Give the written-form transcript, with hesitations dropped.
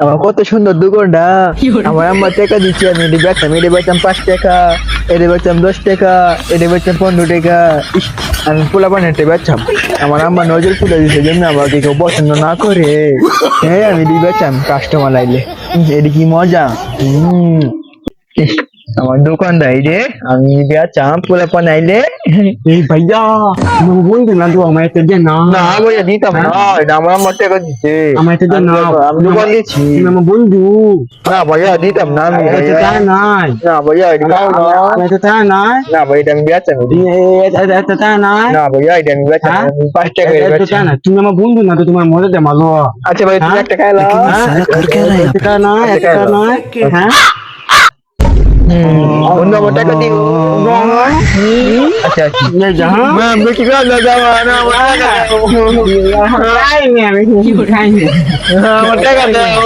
আমার কত সুন্দর দোকানটা। আমার আম্মা টাকা দিচ্ছে, আমি এটি বেচতাম, এটি বেচতাম 5 টাকা, এটি বেচতাম 10 টাকা, এটি বেচতাম 15 টাকা। ইস, আমি পোলা বানাতে বেচতাম। আমার আম্মা নজর তুলে দিচ্ছে যেমনি আমাকে কেউ পছন্দ না করে। হ্যাঁ, আমি এটি বেচতাম কাস্টমার আইলে। এটি কি মজা। ইস, আমার দোকানদার এই রে, আমি বেচতাম পোলা পান আইলে। এই ভাইয়া আমার বন্ধু না তো আমার একটা দিয়ে না না ভাইয়া দিতাম না, এটা আমার আম্মা টাকা দিচ্ছে। আমার একটা দিয়ে না আমি দোকান দিচ্ছি। তুমি আমার বন্ধু না ভাইয়া দিতাম না আমি। এটা তা নাই না ভাইয়া এটা খাও না। এটা তা নাই না ভাই এটা আমি বেচতাম। এটা তা নাই না ভাইয়া এটা আমি বেচতাম, হ্যাঁ? আমি 5 টাকা এটা তা বেচতাম। না তুমি আমার বন্ধু না তো তোমার মজা দে মালো আচ্ছা ভাই তুমি হ্যাঁ? একটা খাইলা। এটা তা নাই এটা তা নাই হ্যাঁ বন্ধু আমার টাকা দিও। আচ্ছা আচ্ছা ये जहां বেশি কথা যাওয়া না, আমার টাকা দাও। खाएंगे हम खाएंगे আমার টাকা দাও।